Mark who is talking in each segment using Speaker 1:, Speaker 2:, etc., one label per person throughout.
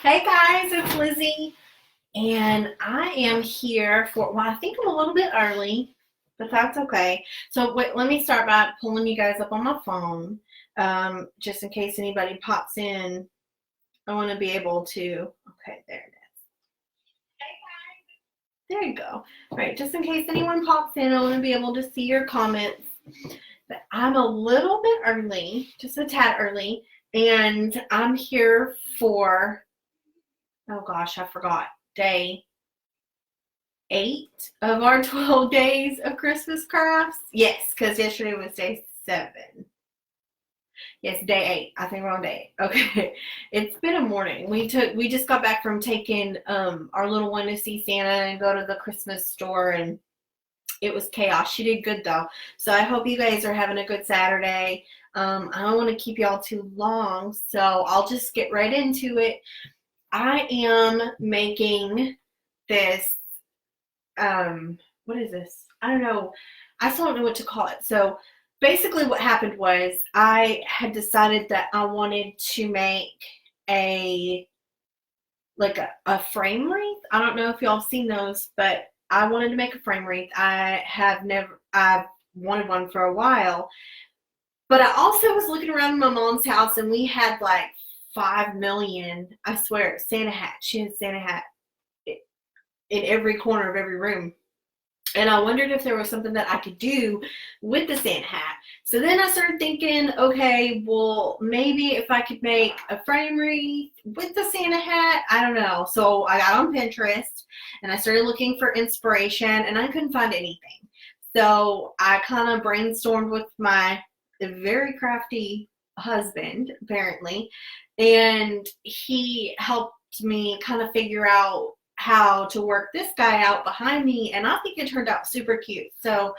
Speaker 1: Hey guys, it's Lizzie, and I am here for, well, I think I'm a little bit early, but that's okay. So wait, let me start by pulling you guys up on my phone, just in case anybody pops in. I want to be able to, okay, there it is. There you go. All right, just in case anyone pops in, I want to be able to see your comments. But I'm a little bit early, just a tad early, and I'm here for, oh gosh, I forgot, day 8 of our 12 days of Christmas crafts. Yes, because yesterday was day 7. Yes, day 8. I think we're on day 8. Okay. It's been a morning. We just got back from taking our little one to see Santa and go to the Christmas store, and it was chaos. She did good though. So I hope you guys are having a good Saturday. I don't want to keep y'all too long, so I'll just get right into it. I am making this what is this? I don't know. I still don't know what to call it. So basically what happened was I had decided that I wanted to make a a frame wreath. I don't know if y'all seen those, but I wanted to make a frame wreath. I've wanted one for a while. But I also was looking around my mom's house and we had like 5 million, I swear, Santa hats. She had Santa hat in every corner of every room. And I wondered if there was something that I could do with the Santa hat. So then I started thinking, okay, well, maybe if I could make a frame wreath with the Santa hat, I don't know. So I got on Pinterest and I started looking for inspiration and I couldn't find anything. So I kind of brainstormed with my very crafty husband, apparently, and he helped me kind of figure out how to work this guy out behind me, and I think it turned out super cute. So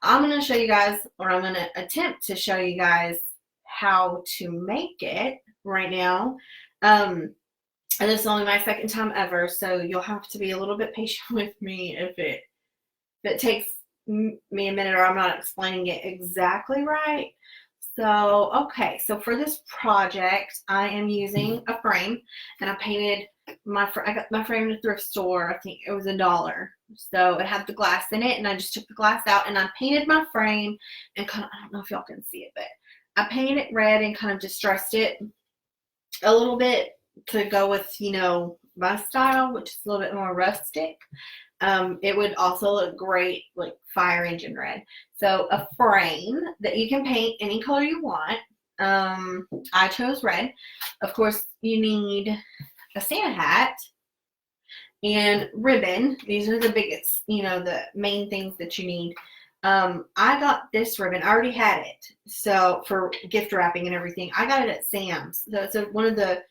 Speaker 1: I'm going to show you guys, or I'm going to attempt to show you guys how to make it right now. And this is only my second time ever, so you'll have to be a little bit patient with me if it takes me a minute or I'm not explaining it exactly right. So, okay, so for this project, I am using a frame, and I painted I got my frame in a thrift store. I think it was $1. So it had the glass in it, and I just took the glass out and I painted my frame and kind of, I don't know if y'all can see it, but I painted it red and kind of distressed it a little bit to go with, my style, which is a little bit more rustic. It would also look great like fire engine red. So a frame that you can paint any color you want. I chose red. Of course, you need a Santa hat and ribbon. These are the biggest, the main things that you need. I got this ribbon. I already had it. So for gift wrapping and everything, I got it at Sam's. So it's one of the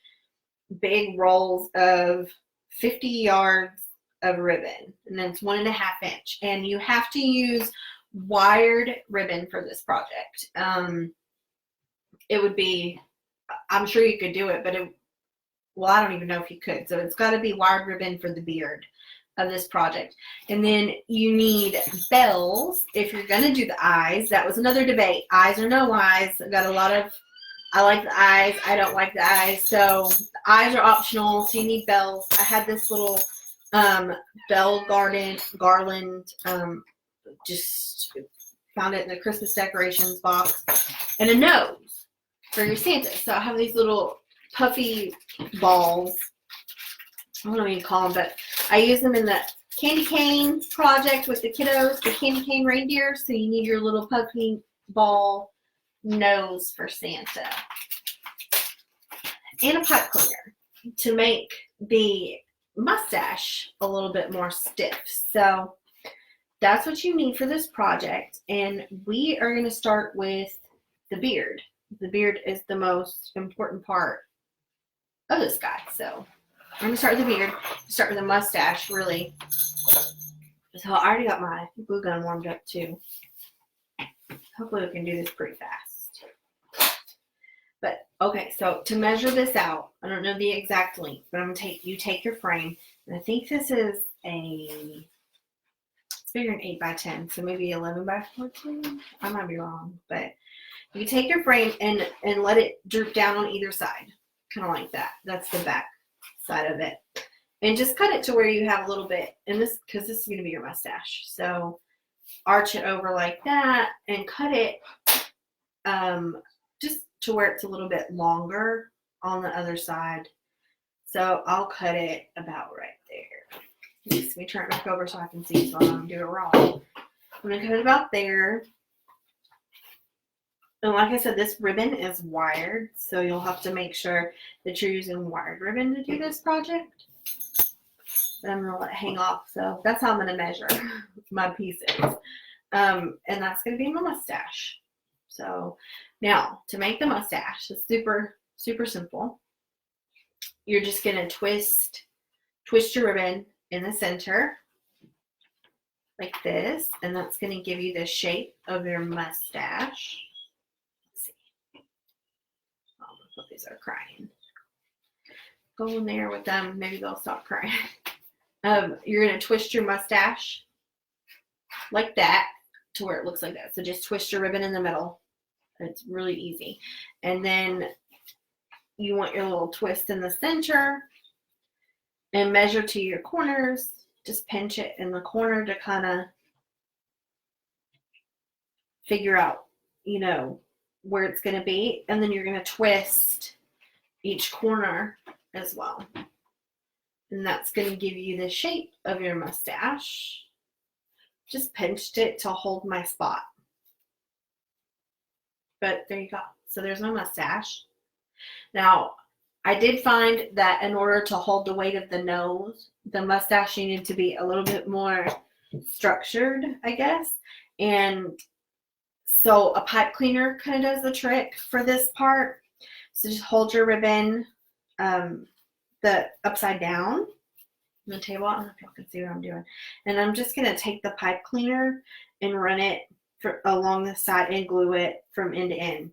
Speaker 1: big rolls of 50 yards of ribbon, and then it's 1.5 inch, and you have to use wired ribbon for this project. It would be, I'm sure you could do it, but I don't even know if you could. So it's got to be wired ribbon for the beard of this project. And then you need bells if you're going to do the eyes. That was another debate. Eyes or no eyes. I got a lot of, I like the eyes. I don't like the eyes. So the eyes are optional. So you need bells. I had this little bell garland, just found it in the Christmas decorations box, and a nose for your Santa. So I have these little puffy balls. I don't know what you call them, but I use them in the candy cane project with the kiddos, the candy cane reindeer. So you need your little puffy ball nose for Santa, and a pipe cleaner to make the mustache a little bit more stiff. So that's what you need for this project, and we are going to start with the beard. The beard is the most important part of this guy. So I'm going to start with the beard, start with the mustache, really. So I already got my glue gun warmed up too. Hopefully we can do this pretty fast. But okay, so to measure this out, I don't know the exact length, but I'm gonna take your frame, and I think this is it's bigger than 8 by 10, so maybe 11 by 14. I might be wrong, but you take your frame and let it droop down on either side, kind of like that. That's the back side of it. And just cut it to where you have a little bit, and this, because this is going to be your mustache. So arch it over like that and cut it just to where it's a little bit longer on the other side. So I'll cut it about right there. Let me turn it back over so I can see so I don't do it wrong. I'm going to cut it about there. And like I said, this ribbon is wired, so you'll have to make sure that you're using wired ribbon to do this project. But I'm going to let it hang off, so that's how I'm going to measure my pieces. And that's going to be my mustache. So now, to make the mustache, it's super, super simple. You're just going to twist your ribbon in the center like this, and that's going to give you the shape of your mustache. Let's see. Oh, the puppies are crying. Go in there with them. Maybe they'll stop crying. You're going to twist your mustache like that to where it looks like that. So just twist your ribbon in the middle. It's really easy. And then you want your little twist in the center and measure to your corners. Just pinch it in the corner to kind of figure out, you know, where it's going to be. And then you're going to twist each corner as well. And that's going to give you the shape of your mustache. Just pinched it to hold my spot. But there you go. So there's my mustache. Now, I did find that in order to hold the weight of the nose, the mustache needed to be a little bit more structured, I guess. And so a pipe cleaner kind of does the trick for this part. So just hold your ribbon the upside down on the table. I don't know if y'all can see what I'm doing. And I'm just going to take the pipe cleaner and run it along the side and glue it from end to end.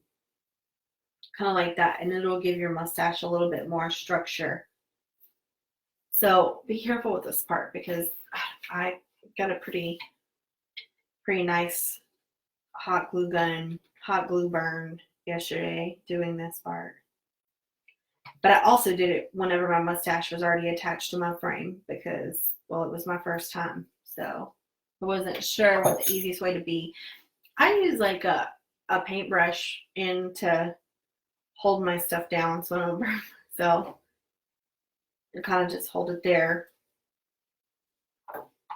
Speaker 1: Kind of like that. And it'll give your mustache a little bit more structure. So be careful with this part because I got a pretty nice hot glue burn yesterday doing this part. But I also did it whenever my mustache was already attached to my frame because, well, it was my first time. So I wasn't sure what the easiest way to be. I use like a paintbrush to hold my stuff down so I don't burn myself. You kind of just hold it there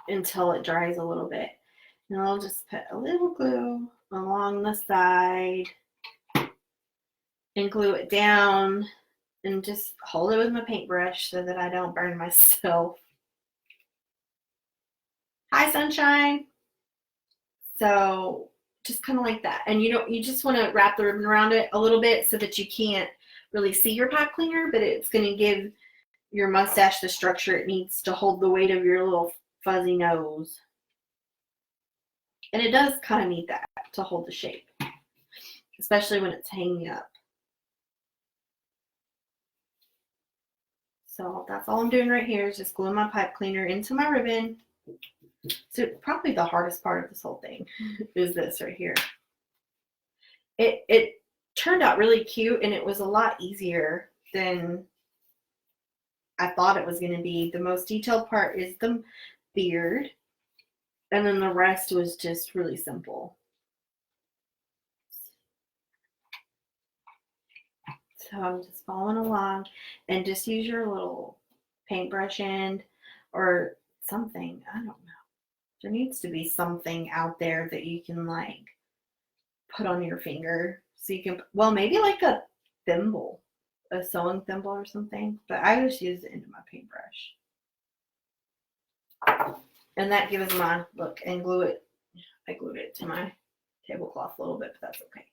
Speaker 1: until it dries a little bit. And I'll just put a little glue along the side and glue it down and just hold it with my paintbrush so that I don't burn myself. Hi, sunshine. So just kind of like that. And you just want to wrap the ribbon around it a little bit so that you can't really see your pipe cleaner, but it's going to give your mustache the structure it needs to hold the weight of your little fuzzy nose. And it does kind of need that to hold the shape, especially when it's hanging up. So that's all I'm doing right here is just gluing my pipe cleaner into my ribbon. So probably the hardest part of this whole thing is this right here. It turned out really cute and it was a lot easier than I thought it was going to be. The most detailed part is the beard, and then the rest was just really simple. So I'm just following along and just use your little paintbrush end or something. I don't know. There needs to be something out there that you can like put on your finger so you can, well, maybe like a thimble, a sewing thimble or something, but I just use it into my paintbrush. And that gives my look and glue it. I glued it to my tablecloth a little bit, but that's okay.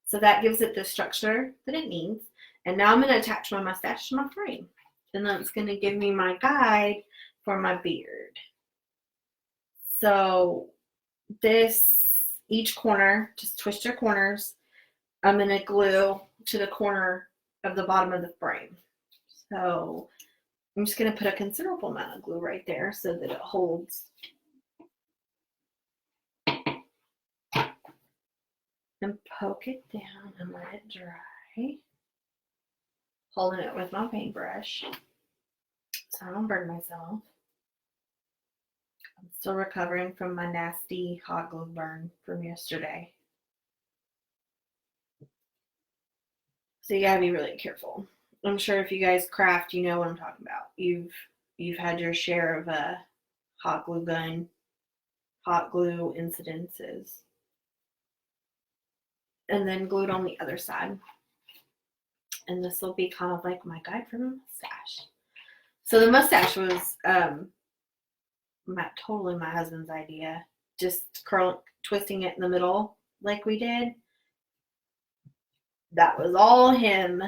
Speaker 1: So that gives it the structure that it needs. And now I'm going to attach my mustache to my frame. And that's going to give me my guide for my beard. So each corner, just twist your corners. I'm going to glue to the corner of the bottom of the frame. So I'm just going to put a considerable amount of glue right there so that it holds. And poke it down and let it dry. Holding it with my paintbrush. so I don't burn myself. I'm still recovering from my nasty hot glue burn from yesterday. So you gotta be really careful. I'm sure if you guys craft, you know what I'm talking about. You've had your share of hot glue incidences. And then glued on the other side. And this will be kind of like my guide for my mustache. So the mustache was totally my husband's idea. Just twisting it in the middle like we did. That was all him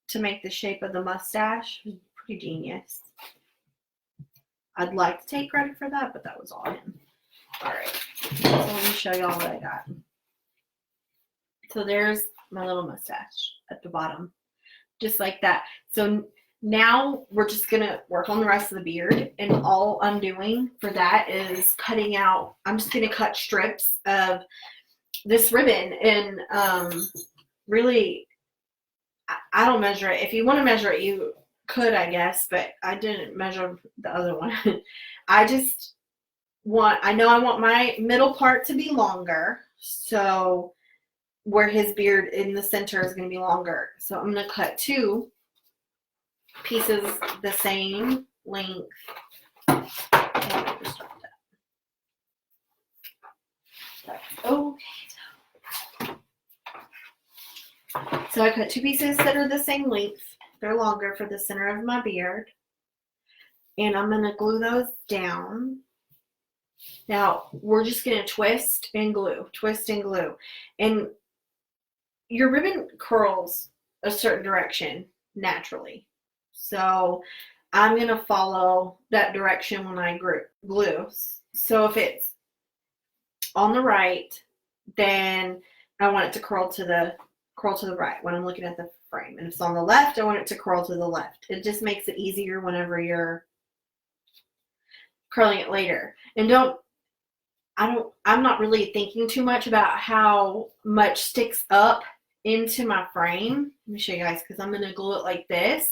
Speaker 1: to make the shape of the mustache. It was pretty genius. I'd like to take credit for that, but that was all him. All right, so let me show y'all what I got. So there's my little mustache at the bottom, just like that. So now we're just gonna work on the rest of the beard, and all I'm doing for that is cutting out. I'm just gonna cut strips of this ribbon, and really, I don't measure it. If you want to measure it, you could, I guess, but I didn't measure the other one. I know I want my middle part to be longer, so where his beard in the center is going to be longer. So I'm going to cut 2 pieces the same length. Okay. So I cut 2 pieces that are the same length. They're longer for the center of my beard. And I'm going to glue those down. Now, we're just going to twist and glue. And your ribbon curls a certain direction naturally. So I'm going to follow that direction when I glue. So if it's on the right, then I want it to curl to the right when I'm looking at the frame. And if it's on the left, I want it to curl to the left. It just makes it easier whenever you're curling it later. And I'm not really thinking too much about how much sticks up into my frame. Let me show you guys, because I'm going to glue it like this.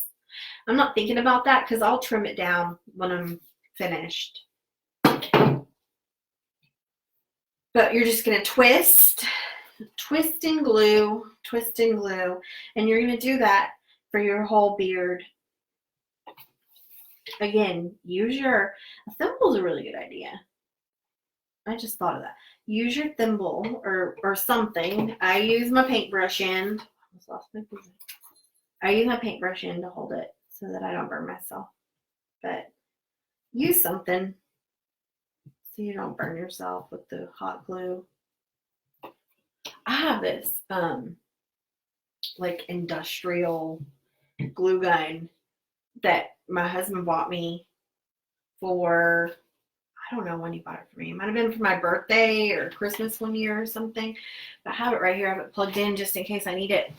Speaker 1: I'm not thinking about that because I'll trim it down when I'm finished. But you're just going to twist and glue, and you're going to do that for your whole beard. Again, a thimble is a really good idea. I just thought of that. Use your thimble or something. I use my paintbrush end. I use my paintbrush end to hold it so that I don't burn myself. But use something so you don't burn yourself with the hot glue. I have this like industrial glue gun that my husband bought me for, I don't know when he bought it for me. It might have been for my birthday or Christmas one year or something. But I have it right here. I have it plugged in just in case I need it.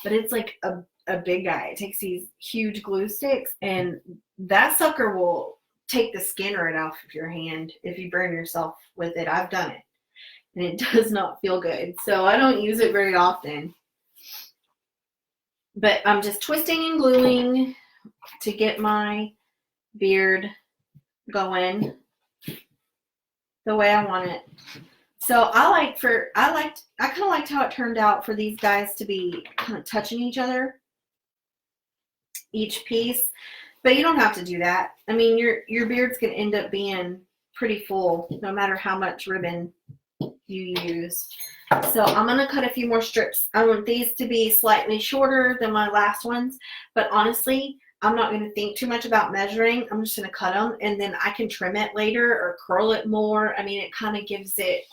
Speaker 1: But it's like a big guy. It takes these huge glue sticks, and that sucker will take the skin right off of your hand if you burn yourself with it. I've done it, and it does not feel good. So I don't use it very often. But I'm just twisting and gluing to get my beard going the way I want it. So I kind of liked how it turned out for these guys to be kind of touching each other, each piece. But you don't have to do that. I mean, your beard's going to end up being pretty full no matter how much ribbon you use. So I'm going to cut a few more strips. I want these to be slightly shorter than my last ones, but honestly, I'm not going to think too much about measuring. I'm just going to cut them, and then I can trim it later or curl it more. I mean, it kind of gives it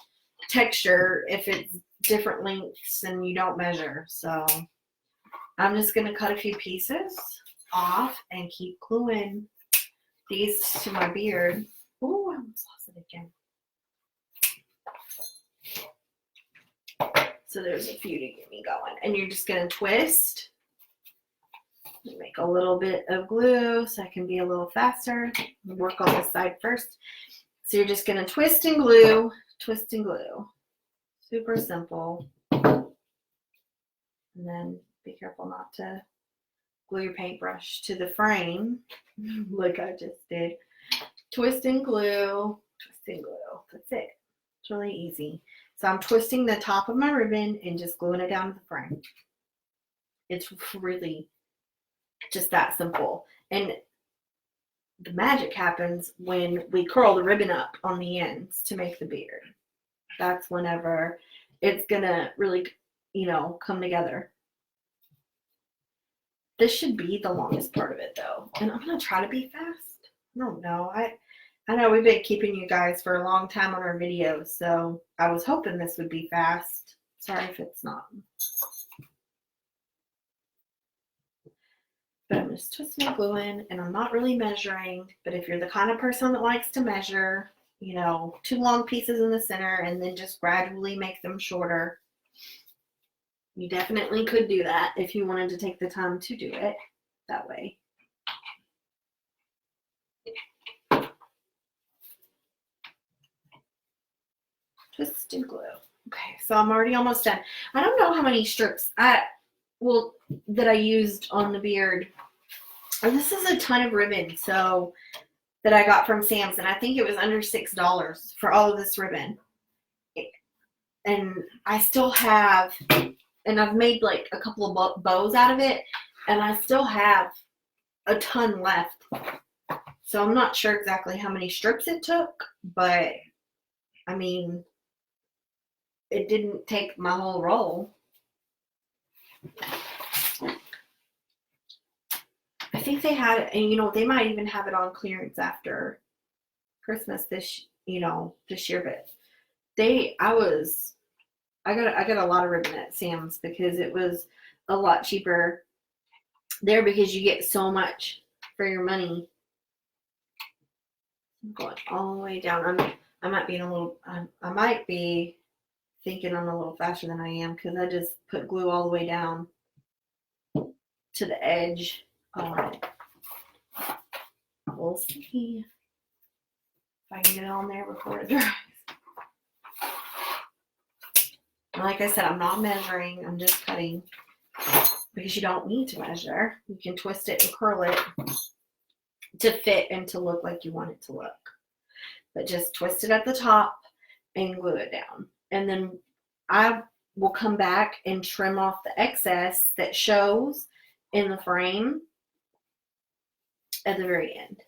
Speaker 1: texture if it's different lengths and you don't measure. So I'm just going to cut a few pieces off and keep gluing these to my beard. Oh, I almost lost it again. So there's a few to get me going. And you're just going to twist. Make a little bit of glue so I can be a little faster. Work on this side first. So you're just going to twist and glue. Twist and glue. Super simple. And then be careful not to glue your paintbrush to the frame, like I just did. Twist and glue, twist and glue. That's it. It's really easy. So I'm twisting the top of my ribbon and just gluing it down to the frame. It's really just that simple. And the magic happens when we curl the ribbon up on the ends to make the beard. That's whenever it's gonna really, come together. This should be the longest part of it though. And I'm gonna try to be fast. I don't know. I know we've been keeping you guys for a long time on our videos, so I was hoping this would be fast. Sorry if it's not. But I'm just twisting and gluing, and I'm not really measuring. But if you're the kind of person that likes to measure, 2 long pieces in the center and then just gradually make them shorter, you definitely could do that if you wanted to take the time to do it that way. Twist and glue. Okay, so I'm already almost done. I don't know how many strips that I used on the beard. And this is a ton of ribbon, so that I got from Sam's, and I think it was under $6 for all of this ribbon. And I still have, and I've made like a couple of bows out of it, and I still have a ton left. So I'm not sure exactly how many strips it took, but I mean, it didn't take my whole roll. I think they had it, and they might even have it on clearance after Christmas this year, but I got a lot of ribbon at Sam's because it was a lot cheaper there because you get so much for your money. I'm going all the way down. I might be thinking I'm a little faster than I am because I just put glue all the way down to the edge. We'll see if I can get it on there before it dries. Like I said, I'm not measuring, I'm just cutting because you don't need to measure. You can twist it and curl it to fit and to look like you want it to look. But just twist it at the top and glue it down. And then I will come back and trim off the excess that shows in the frame at the very end.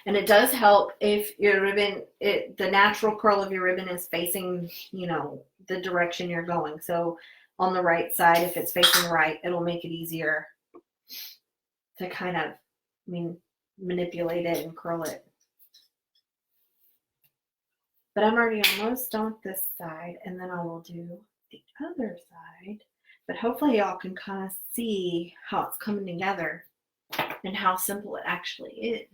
Speaker 1: And it does help if your ribbon, the natural curl of your ribbon is facing, the direction you're going. So on the right side, if it's facing right, it'll make it easier to kind of, manipulate it and curl it. But I'm already almost done with this side, and then I will do the other side. But hopefully y'all can kind of see how it's coming together and how simple it actually is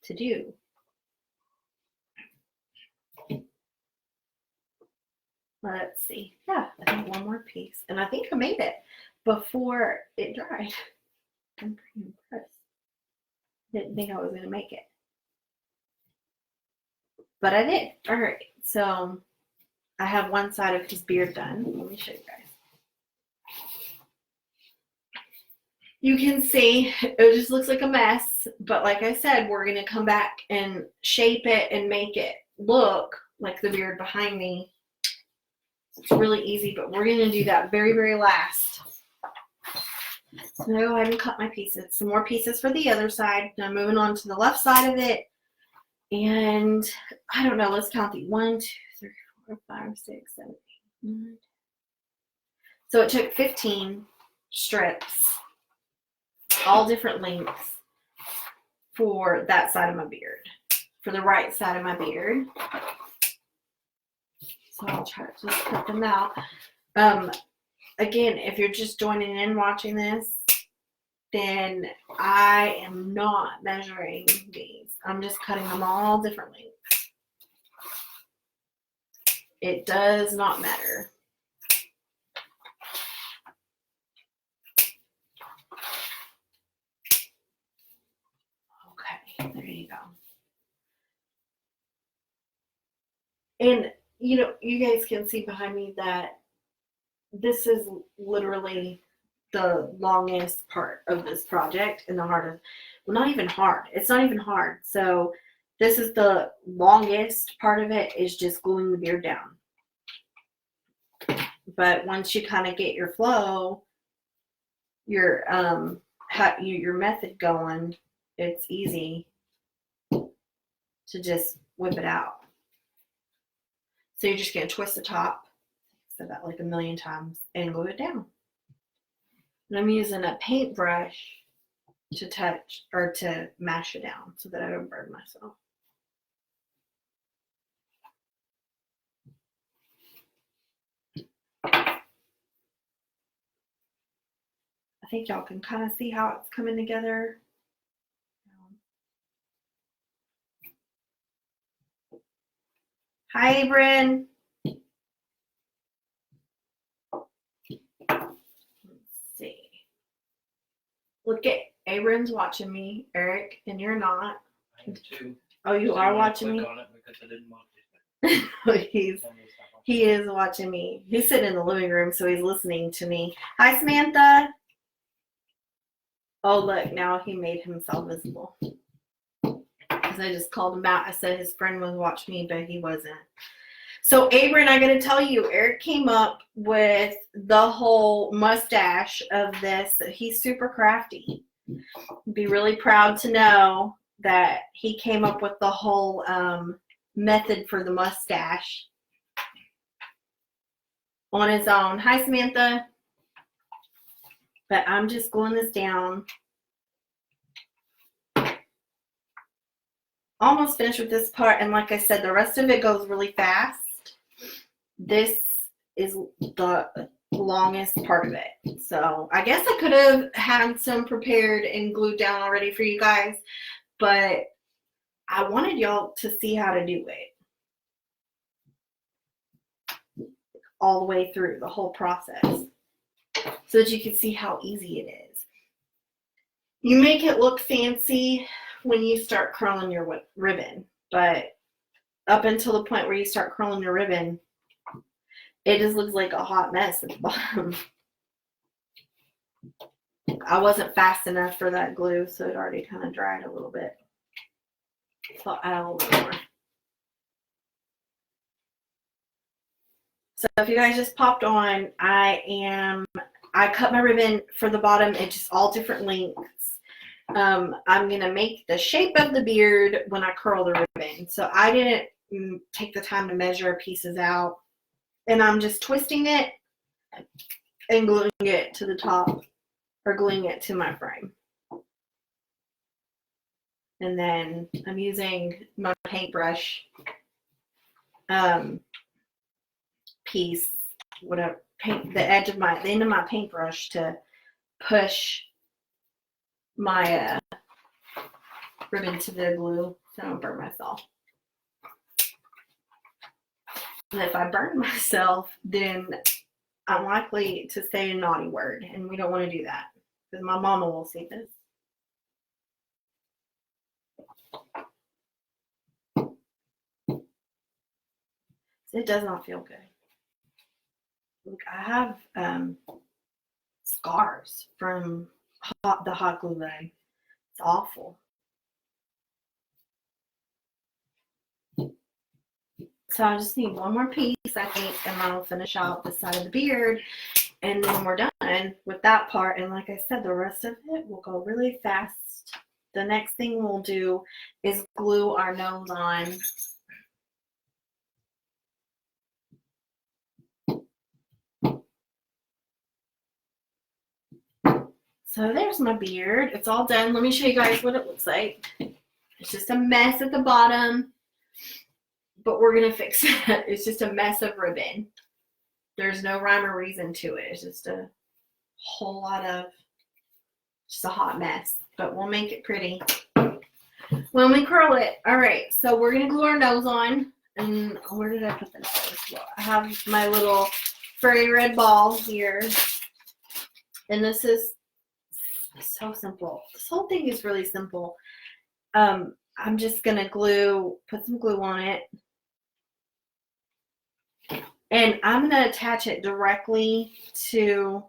Speaker 1: to do. Let's see. Yeah, I think one more piece. And I think I made it before it dried. I'm pretty impressed. Didn't think I was going to make it. But I did. All right. So I have one side of his beard done. Let me show you guys. You can see it just looks like a mess. But like I said, we're going to come back and shape it and make it look like the beard behind me. It's really easy, but we're going to do that very, very last. So I'm going to go ahead and cut my pieces. Some more pieces for the other side. Now moving on to the left side of it. And I don't know, let's count the 1, 2, 3, 4, 5, 6, 7, 8, 9. So it took 15 strips, all different lengths, for that side of my beard. For the right side of my beard. So I'll try to just cut them out. Again, if you're just joining in watching this, then I am not measuring these. I'm just cutting them all different lengths. It does not matter. Okay, there you go. And you guys can see behind me that this is literally the longest part of this project and the hardest. Well, not even hard. It's not even hard. So this is the longest part of it, is just gluing the beard down. But once you kind of get your flow, your method going, it's easy to just whip it out. So you're just going to twist the top, said that like a million times, and glue it down. And I'm using a paintbrush to touch or to mash it down so that I don't burn myself. I think y'all can kind of see how it's coming together. Hi, Abrin. Let's see. Look at Abrin's watching me, Eric, and you're not.
Speaker 2: I am too.
Speaker 1: Oh, you are watching me?
Speaker 2: On it because I didn't want it.
Speaker 1: He is watching me. He's sitting in the living room, so he's listening to me. Hi, Samantha. Oh, look, now he made himself visible. Because I just called him out. I said his friend was watching me, but he wasn't. So, Abrin, I got to tell you, Eric came up with the whole mustache of this. He's super crafty. Be really proud to know that he came up with the whole method for the mustache on his own. Hi, Samantha. But I'm just gluing this down. Almost finished with this part, and like I said, the rest of it goes really fast. This is the longest part of it. So I guess I could have had some prepared and glued down already for you guys, but I wanted y'all to see how to do it all the way through the whole process so that you can see how easy it is. You make it look fancy when you start curling your ribbon, but up until the point where you start curling your ribbon, it just looks like a hot mess at the bottom. I wasn't fast enough for that glue, so it already kind of dried a little bit. So I'll add a little bit more. So if you guys just popped on, I cut my ribbon for the bottom at just all different lengths. I'm going to make the shape of the beard when I curl the ribbon. So I didn't take the time to measure pieces out. And I'm just twisting it and gluing it to the top, or gluing it to my frame. And then I'm using my paintbrush piece, whatever, the end of my paintbrush to push my ribbon to the glue so I don't burn myself. And if I burn myself, then I'm likely to say a naughty word, and we don't want to do that because my mama will see this. It does not feel good. Look, I have scars from the hot glue gun. It's awful. So I just need one more piece, I think, and I'll finish out the side of the beard, and then we're done with that part. And like I said, the rest of it will go really fast. The next thing we'll do is glue our nose on. So there's my beard. It's all done. Let me show you guys what it looks like. It's just a mess at the bottom, but we're going to fix it. It's just a mess of ribbon. There's no rhyme or reason to it. It's just a whole lot of, just a hot mess, but we'll make it pretty when we curl it. All right, so we're going to glue our nose on. And where did I put this? Well, I have my little furry red ball here. And this is so simple. This whole thing is really simple. I'm just going to put some glue on it. And I'm going to attach it directly to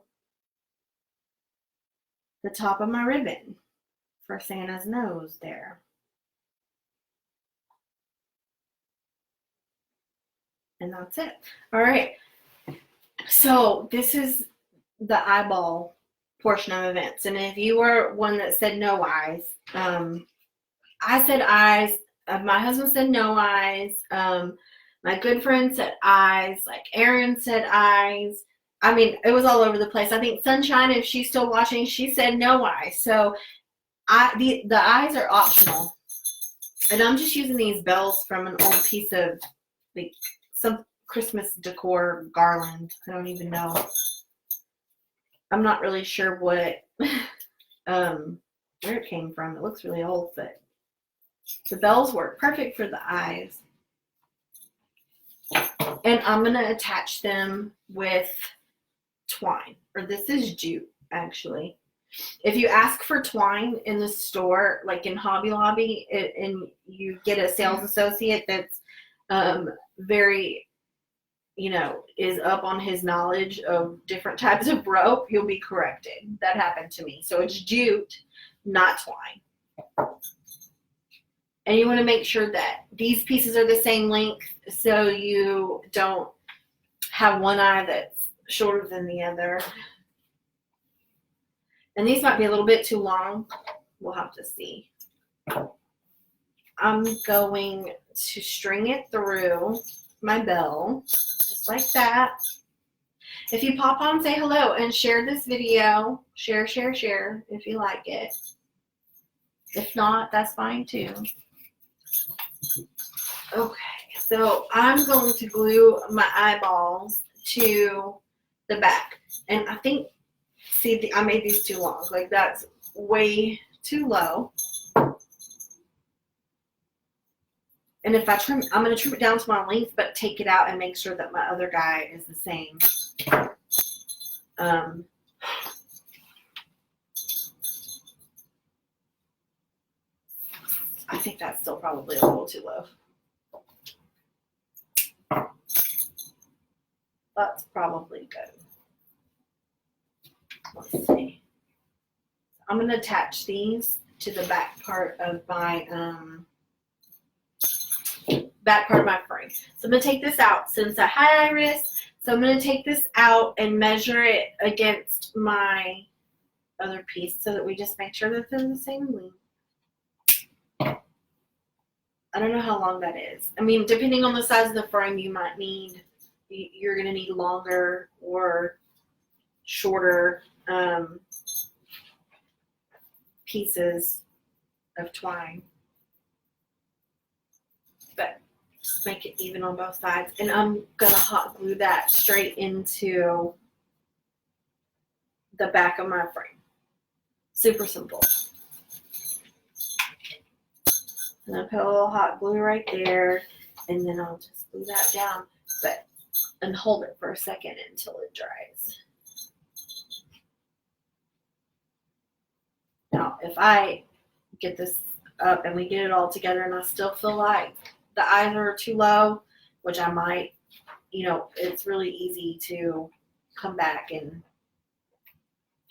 Speaker 1: the top of my ribbon for Santa's nose there. And that's it. All right. So this is the eyeball portion of events. And if you were one that said no eyes, I said eyes. My husband said no eyes. My good friend said eyes. Like Erin said eyes. I mean, it was all over the place. I think Sunshine, if she's still watching, she said no eyes. So the eyes are optional. And I'm just using these bells from an old piece of like some Christmas decor garland. I don't even know. I'm not really sure what where it came from. It looks really old, but the bells work perfect for the eyes. And I'm going to attach them with twine, or this is jute actually. If you ask for twine in the store, like in Hobby Lobby, and you get a sales associate that's very, is up on his knowledge of different types of rope, he'll be corrected. That happened to me. So it's jute, not twine. And you want to make sure that these pieces are the same length so you don't have one eye that's shorter than the other. And these might be a little bit too long. We'll have to see. I'm going to string it through my bell, just like that. If you pop on, say hello and share this video. Share if you like it. If not, that's fine too. Okay, so I'm going to glue my eyeballs to the back. And I think, see, I made these too long. Like, that's way too low. And if I trim, I'm going to trim it down to my length, but take it out and make sure that my other guy is the same. I think that's still probably a little too low. That's probably good. Let's see. I'm going to attach these to the back part of my frame. So I'm going to take this out since I had iris. So I'm going to take this out and measure it against my other piece so that we just make sure that they're the same length. I don't know how long that is. I mean, depending on the size of the frame, you're going to need longer or shorter pieces of twine. But just make it even on both sides. And I'm going to hot glue that straight into the back of my frame. Super simple. And I put a little hot glue right there, and then I'll just glue that down, and hold it for a second until it dries. Now, if I get this up and we get it all together and I still feel like the eyes are too low, which I might, it's really easy to come back and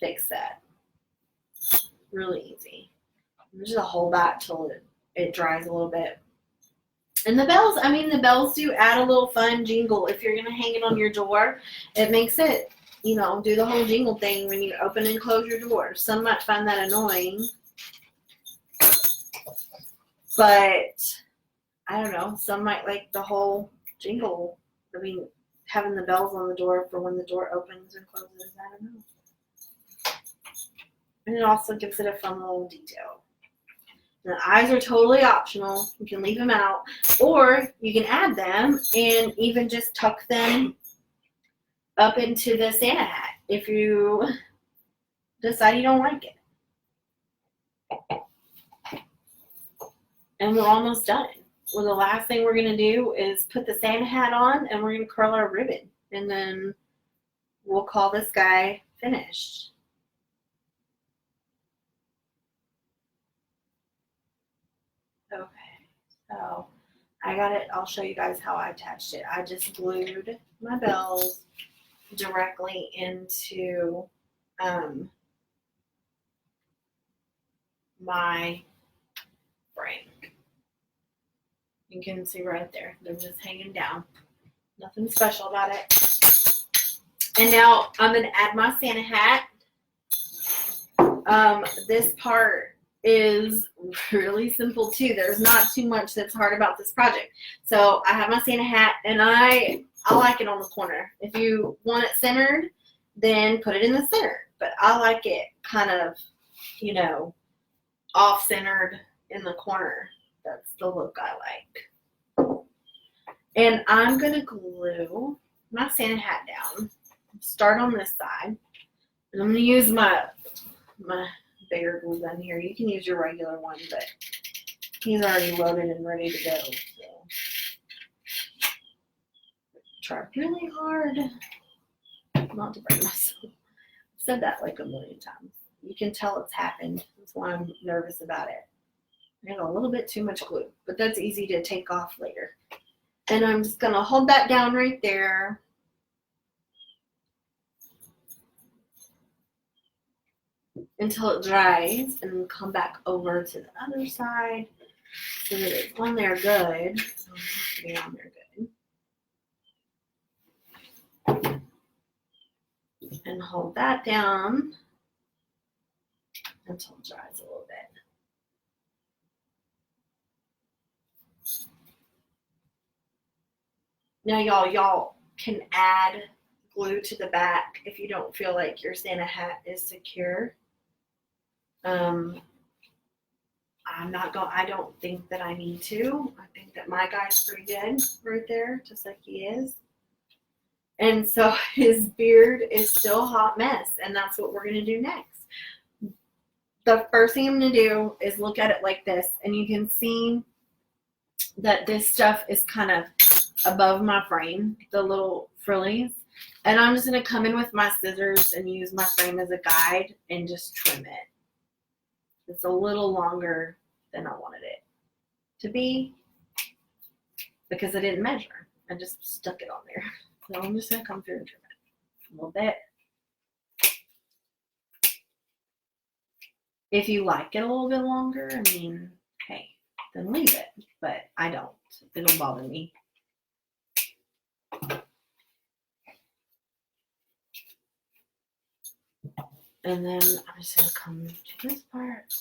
Speaker 1: fix that. Really easy. I'm just gonna hold that till it dries a little bit. And the bells do add a little fun jingle. If you're going to hang it on your door, it makes it, do the whole jingle thing when you open and close your door. Some might find that annoying. But, I don't know, some might like the whole jingle. Having the bells on the door for when the door opens and closes, I don't know. And it also gives it a fun little detail. The eyes are totally optional. You can leave them out, or you can add them and even just tuck them up into the Santa hat if you decide you don't like it. And we're almost done. Well, the last thing we're going to do is put the Santa hat on, and we're going to curl our ribbon, and then we'll call this guy finished. Okay, so I got it. I'll show you guys how I attached it. I just glued my bells directly into my frame. You can see right there, they're just hanging down. Nothing special about it. And now I'm going to add my Santa hat. This part is really simple too. There's not too much that's hard about this project. So I have my Santa hat, and I like it on the corner. If you want it centered, then put it in the center. But I like it kind of, you know, off-centered in the corner. That's the look I like. And I'm going to glue my Santa hat down. Start on this side. And I'm going to use my bigger glue gun here. You can use your regular one, but he's already loaded and ready to go. So try really hard not to burn myself. I've said that like a million times. You can tell it's happened. That's why I'm nervous about it. I have a little bit too much glue, but that's easy to take off later. And I'm just going to hold that down right there. Until it dries, and then come back over to the other side so that it's on there good. So it has to be on there good. And hold that down until it dries a little bit. Now y'all can add glue to the back if you don't feel like your Santa hat is secure. I don't think that I need to. I think that my guy's pretty good right there, just like he is. And so his beard is still a hot mess, and that's what we're going to do next. The first thing I'm going to do is look at it like this, and you can see that this stuff is kind of above my frame, the little frillies. And I'm just going to come in with my scissors and use my frame as a guide and just trim it. It's a little longer than I wanted it to be because I didn't measure. I just stuck it on there. So I'm just going to come through and trim it a little bit. If you like it a little bit longer, I mean, hey, then leave it. But I don't. It'll bother me. And then I'm just going to come to this part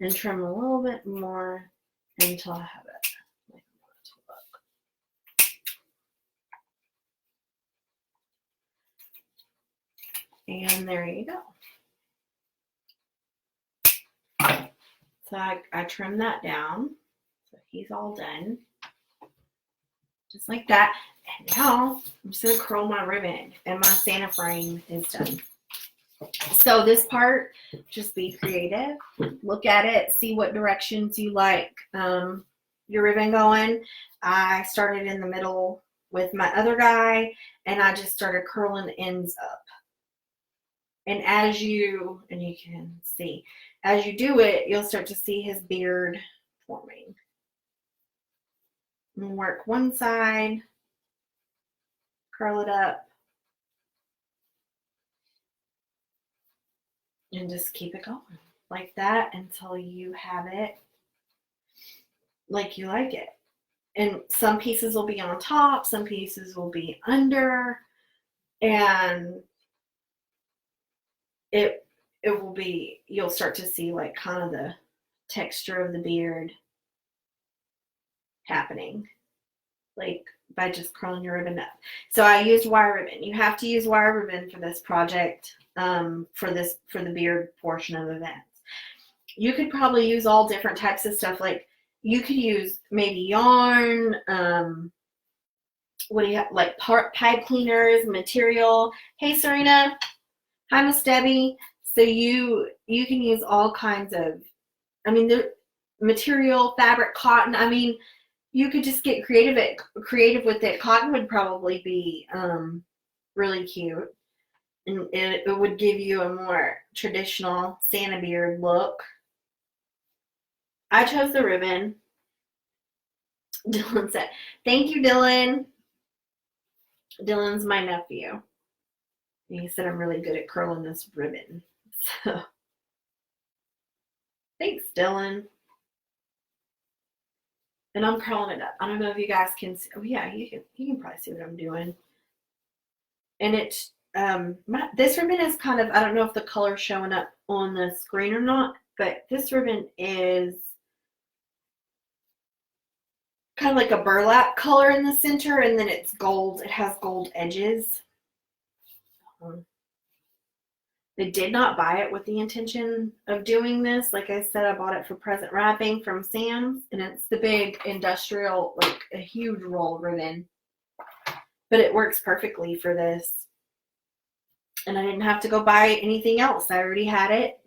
Speaker 1: and trim a little bit more until I have it like I want it to look. And there you go. So I trim that down. So he's all done. Just like that. And now I'm just going to curl my ribbon, and my Santa frame is done. So this part, just be creative. Look at it. See what directions you like your ribbon going. I started in the middle with my other guy, and I just started curling the ends up. And and you can see, as you do it, you'll start to see his beard forming. And work one side, curl it up, and just keep it going like that until you have it like you like it. And some pieces will be on top, some pieces will be under, and it will be, you'll start to see like kind of the texture of the beard happening, like by just curling your ribbon up. So I used wire ribbon. You have to use wire ribbon for this project, for the beard portion of events. You could probably use all different types of stuff. Like you could use maybe yarn, what do you have, like pipe cleaners, material. Hey Serena, hi Miss Debbie. So you can use all kinds of, I mean, the material, fabric, cotton. I mean, you could just get creative with it. Cotton would probably be really cute, and it would give you a more traditional Santa beard look. I chose the ribbon. Dylan said, "Thank you, Dylan." Dylan's my nephew. And he said I'm really good at curling this ribbon. So thanks, Dylan. And I'm curling it up. I don't know if you guys can see. Oh yeah, you can probably see what I'm doing. And it's this ribbon is kind of, I don't know if the color's showing up on the screen or not, but this ribbon is kind of like a burlap color in the center, and then it's gold. It has gold edges. I did not buy it with the intention of doing this. Like I said, I bought it for present wrapping from Sam's, and it's the big industrial, like a huge roll ribbon. But it works perfectly for this. And I didn't have to go buy anything else. I already had it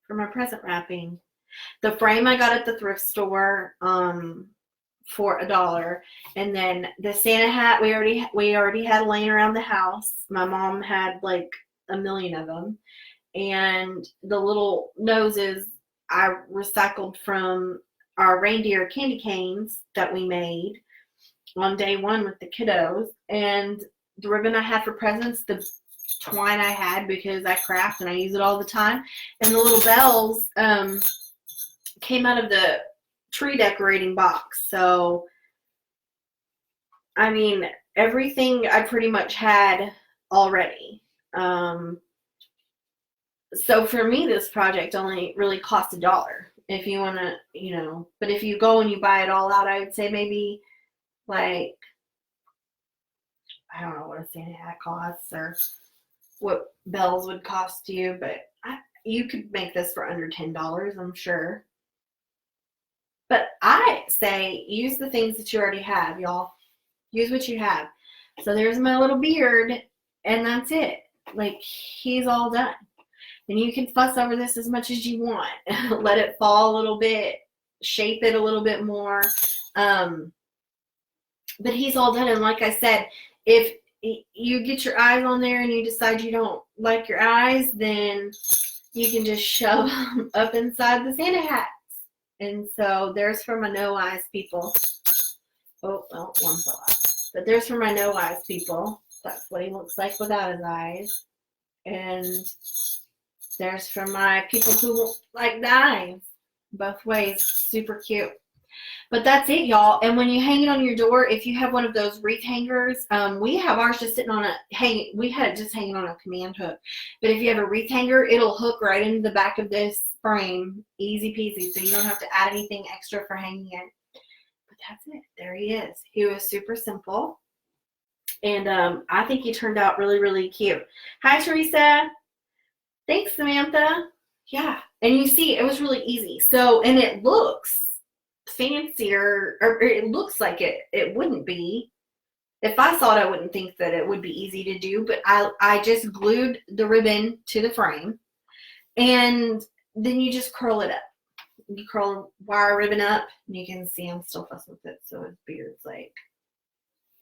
Speaker 1: for my present wrapping. The frame I got at the thrift store for $1. And then the Santa hat we already had laying around the house. My mom had like a million of them. And the little noses I recycled from our reindeer candy canes that we made on day one with the kiddos. And the ribbon I had for presents, the twine I had because I craft and I use it all the time. And the little bells came out of the tree decorating box. So, I mean, everything I pretty much had already. So for me, this project only really cost $1. If you want to, but if you go and you buy it all out, I would say maybe like, I don't know what a Santa hat costs or what bells would cost you, but you could make this for under $10, I'm sure. But I say use the things that you already have, y'all. Use what you have. So there's my little beard, and that's it. Like, he's all done. And you can fuss over this as much as you want. Let it fall a little bit, shape it a little bit more. But he's all done. And like I said, if you get your eyes on there and you decide you don't like your eyes, then you can just shove them up inside the Santa hats. And so there's for my no eyes people. Oh, well, one fell out. But there's for my no eyes people. That's what he looks like without his eyes. And there's for my people who like the eyes. Both ways. Super cute. But that's it, y'all. And when you hang it on your door, if you have one of those wreath hangers, we have ours just sitting on we had it just hanging on a command hook. But if you have a wreath hanger, it'll hook right into the back of this frame. Easy peasy. So you don't have to add anything extra for hanging it. But that's it. There he is. He was super simple. And I think he turned out really, really cute. Hi, Teresa. Thanks, Samantha. Yeah. And you see, it was really easy. So, and it looks fancier, or it looks like it wouldn't be. If I saw it, I wouldn't think that it would be easy to do, but I just glued the ribbon to the frame, and then you just curl it up. You curl wire ribbon up, and you can see I'm still fussing with it, so his beard's like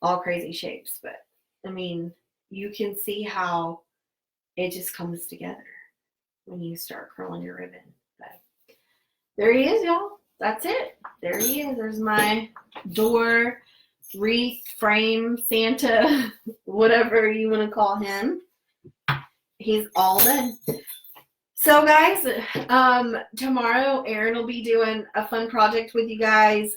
Speaker 1: all crazy shapes, but I mean, you can see how it just comes together when you start curling your ribbon. But there he is, y'all. That's it. There he is. There's my door, wreath, frame, Santa, whatever you want to call him. He's all done. So, guys, tomorrow Erin will be doing a fun project with you guys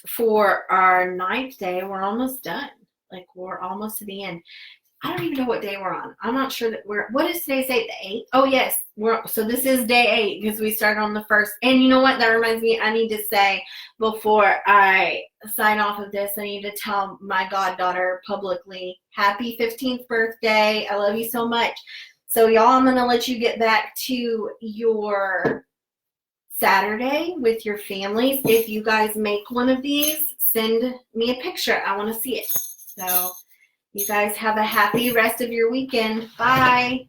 Speaker 1: for our 9th day. We're almost done. Like, we're almost to the end. I don't even know what day we're on. I'm not sure that what is today's date? The 8th? Oh, yes. So this is day 8 because we started on the 1st. And you know what? That reminds me, I need to say before I sign off of this, I need to tell my goddaughter publicly, happy 15th birthday. I love you so much. So, y'all, I'm going to let you get back to your Saturday with your families. If you guys make one of these, send me a picture. I want to see it. So, you guys have a happy rest of your weekend. Bye.